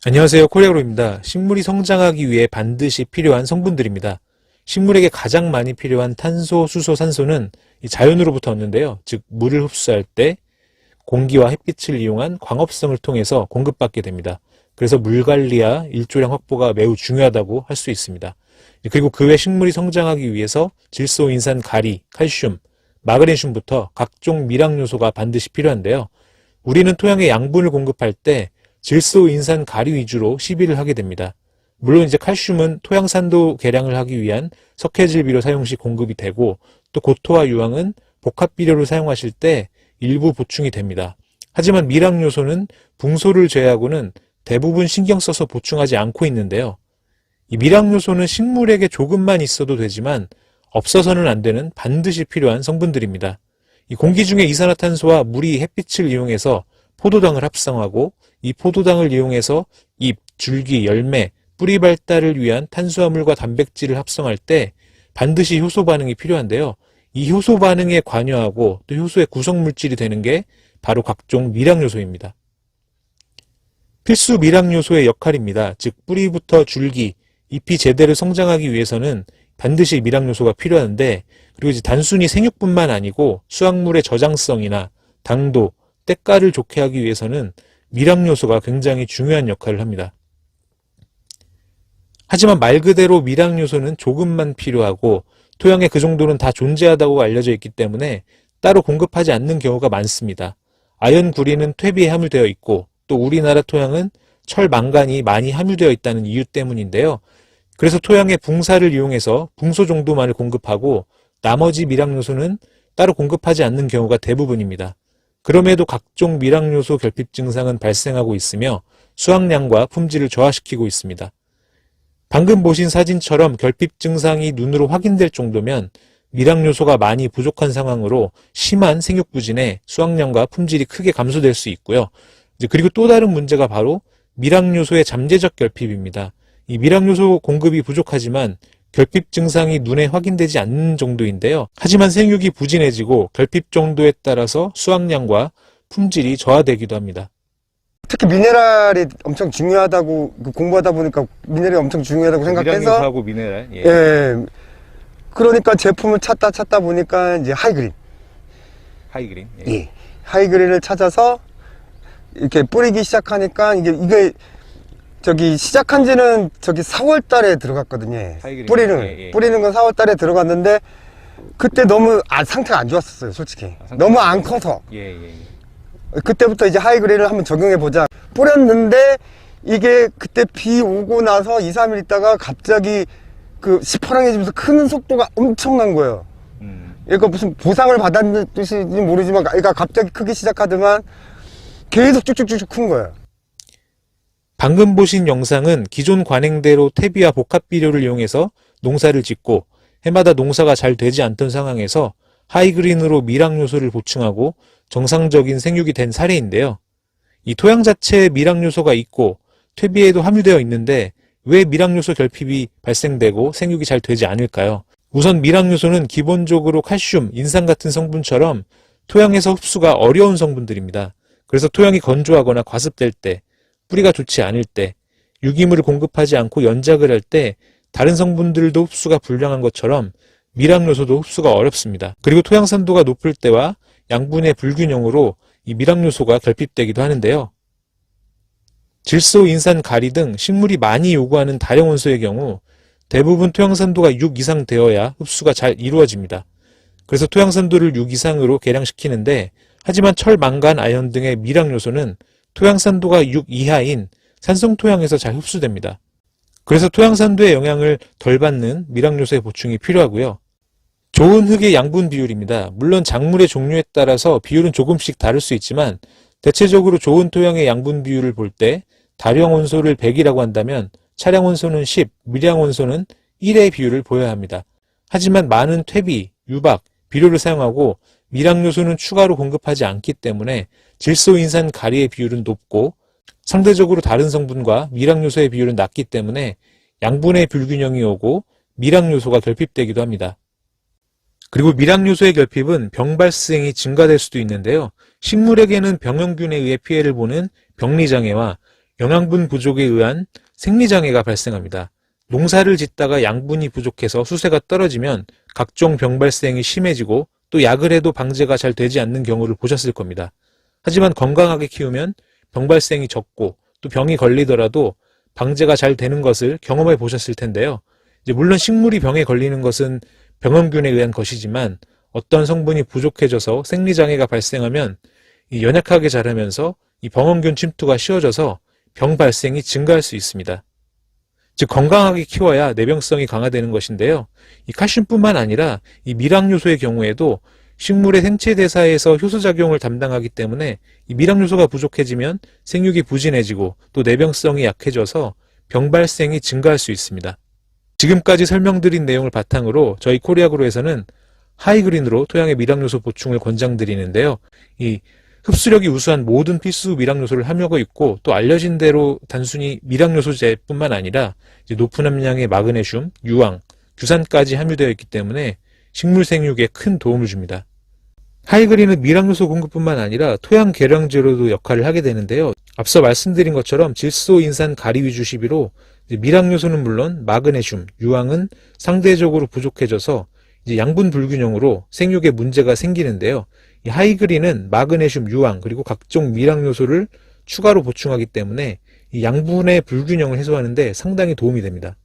안녕하세요. 코리아로입니다. 식물이 성장하기 위해 반드시 필요한 성분들입니다. 식물에게 가장 많이 필요한 탄소, 수소, 산소는 이 자연으로부터 얻는데요. 즉 물을 흡수할 때 공기와 햇빛을 이용한 광합성을 통해서 공급받게 됩니다. 그래서 물 관리와 일조량 확보가 매우 중요하다고 할 수 있습니다. 그리고 그 외 식물이 성장하기 위해서 질소, 인산, 가리, 칼슘, 마그네슘부터 각종 미량 요소가 반드시 필요한데요. 우리는 토양에 양분을 공급할 때 질소, 인산, 가리 위주로 시비를 하게 됩니다. 물론 이제 칼슘은 토양 산도 개량을 하기 위한 석회질 비료 사용 시 공급이 되고, 또 고토와 유황은 복합 비료를 사용하실 때 일부 보충이 됩니다. 하지만 미량 요소는 붕소를 제외하고는 대부분 신경 써서 보충하지 않고 있는데요. 이 미량 요소는 식물에게 조금만 있어도 되지만 없어서는 안 되는 반드시 필요한 성분들입니다. 이 공기 중에 이산화탄소와 물이 햇빛을 이용해서 포도당을 합성하고, 이 포도당을 이용해서 잎, 줄기, 열매, 뿌리 발달을 위한 탄수화물과 단백질을 합성할 때 반드시 효소 반응이 필요한데요. 이 효소 반응에 관여하고 또 효소의 구성 물질이 되는 게 바로 각종 미량 요소입니다. 필수 미량 요소의 역할입니다. 즉 뿌리부터 줄기, 잎이 제대로 성장하기 위해서는 반드시 미량 요소가 필요한데, 그리고 이제 단순히 생육뿐만 아니고 수확물의 저장성이나 당도, 때가를 좋게 하기 위해서는 미량 요소가 굉장히 중요한 역할을 합니다. 하지만 말 그대로 미량 요소는 조금만 필요하고 토양에 그 정도는 다 존재하다고 알려져 있기 때문에 따로 공급하지 않는 경우가 많습니다. 아연 구리는 퇴비에 함유되어 있고, 또 우리나라 토양은 철, 망간이 많이 함유되어 있다는 이유 때문인데요. 그래서 토양의 붕사를 이용해서 붕소 정도만을 공급하고 나머지 미량 요소는 따로 공급하지 않는 경우가 대부분입니다. 그럼에도 각종 미량 요소 결핍 증상은 발생하고 있으며 수확량과 품질을 저하시키고 있습니다. 방금 보신 사진처럼 결핍 증상이 눈으로 확인될 정도면 미량 요소가 많이 부족한 상황으로 심한 생육 부진에 수확량과 품질이 크게 감소될 수 있고요. 그리고 또 다른 문제가 바로 미량 요소의 잠재적 결핍입니다. 이 미량 요소 공급이 부족하지만 결핍 증상이 눈에 확인되지 않는 정도인데요. 하지만 생육이 부진해지고 결핍 정도에 따라서 수확량과 품질이 저하되기도 합니다. 특히 미네랄이 엄청 중요하다고 공부하다 보니까 미네랄이 엄청 중요하다고 생각해서 미량 요소하고 미네랄. 예. 예. 그러니까 제품을 찾다 보니까 이제 하이그린. 하이그린. 예. 예. 하이그린을 찾아서 이렇게 뿌리기 시작하니까 이게 저기 시작한 지는 저기 4월 달에 들어갔거든요. 하이그린. 뿌리는 건 4월 달에 들어갔는데 그때 너무 상태가 안 좋았었어요, 솔직히. 너무 안 커서. 예. 그때부터 이제 하이그린을 한번 적용해보자. 뿌렸는데 이게 그때 비 오고 나서 2, 3일 있다가 갑자기 그 시퍼랑해지면서 크는 속도가 엄청난 거예요. 그러니까 무슨 보상을 받았는 뜻인지 모르지만, 그러니까 갑자기 크기 시작하더만 계속 쭉쭉쭉 큰 거예요. 방금 보신 영상은 기존 관행대로 퇴비와 복합 비료를 이용해서 농사를 짓고 해마다 농사가 잘 되지 않던 상황에서 하이그린으로 미량 요소를 보충하고 정상적인 생육이 된 사례인데요. 이 토양 자체에 미량 요소가 있고 퇴비에도 함유되어 있는데 왜 미량 요소 결핍이 발생되고 생육이 잘 되지 않을까요? 우선 미량 요소는 기본적으로 칼슘, 인산 같은 성분처럼 토양에서 흡수가 어려운 성분들입니다. 그래서 토양이 건조하거나 과습될 때, 뿌리가 좋지 않을 때, 유기물을 공급하지 않고 연작을 할 때 다른 성분들도 흡수가 불량한 것처럼 미량 요소도 흡수가 어렵습니다. 그리고 토양 산도가 높을 때와 양분의 불균형으로 이 미량 요소가 결핍되기도 하는데요. 질소, 인산, 가리 등 식물이 많이 요구하는 다량 원소의 경우 대부분 토양 산도가 6 이상 되어야 흡수가 잘 이루어집니다. 그래서 토양 산도를 6 이상으로 개량시키는데, 하지만 철, 망간, 아연 등의 미량 요소는 토양 산도가 6 이하인 산성 토양에서 잘 흡수됩니다. 그래서 토양 산도의 영향을 덜 받는 미량 요소의 보충이 필요하고요. 좋은 흙의 양분 비율입니다. 물론 작물의 종류에 따라서 비율은 조금씩 다를 수 있지만 대체적으로 좋은 토양의 양분 비율을 볼 때 다량 원소를 100이라고 한다면 차량 원소는 10, 미량 원소는 1의 비율을 보여야 합니다. 하지만 많은 퇴비, 유박, 비료를 사용하고 미량 요소는 추가로 공급하지 않기 때문에 질소, 인산, 가리의 비율은 높고 상대적으로 다른 성분과 미량 요소의 비율은 낮기 때문에 양분의 불균형이 오고 미량 요소가 결핍되기도 합니다. 그리고 미량 요소의 결핍은 병 발생이 증가될 수도 있는데요. 식물에게는 병용균에 의해 피해를 보는 병리장애와 영양분 부족에 의한 생리장애가 발생합니다. 농사를 짓다가 양분이 부족해서 수세가 떨어지면 각종 병 발생이 심해지고 또 약을 해도 방제가 잘 되지 않는 경우를 보셨을 겁니다. 하지만 건강하게 키우면 병 발생이 적고 또 병이 걸리더라도 방제가 잘 되는 것을 경험해 보셨을 텐데요. 이제 물론 식물이 병에 걸리는 것은 병원균에 의한 것이지만 어떤 성분이 부족해져서 생리장애가 발생하면 이 연약하게 자라면서 이 병원균 침투가 쉬워져서 병 발생이 증가할 수 있습니다. 즉 건강하게 키워야 내병성이 강화되는 것인데요. 이 칼슘뿐만 아니라 이 미락요소의 경우에도 식물의 생체 대사에서 효소작용을 담당하기 때문에 이 미락요소가 부족해지면 생육이 부진해지고 또 내병성이 약해져서 병 발생이 증가할 수 있습니다. 지금까지 설명드린 내용을 바탕으로 저희 코리아그로에서는 하이그린으로 토양의 미락요소 보충을 권장드리는데요. 이 흡수력이 우수한 모든 필수 미락요소를 함유하고 있고 또 알려진 대로 단순히 미락요소제뿐만 아니라 이제 높은 함량의 마그네슘, 유황, 규산까지 함유되어 있기 때문에 식물 생육에 큰 도움을 줍니다. 하이그린은 미락요소 공급뿐만 아니라 토양 계량제로도 역할을 하게 되는데요. 앞서 말씀드린 것처럼 질소인산 가리 위주 시비로 미락요소는 물론 마그네슘, 유황은 상대적으로 부족해져서 이제 양분 불균형으로 생육에 문제가 생기는데요. 이 하이그린은 마그네슘, 유황 그리고 각종 미락요소를 추가로 보충하기 때문에 이 양분의 불균형을 해소하는 데 상당히 도움이 됩니다.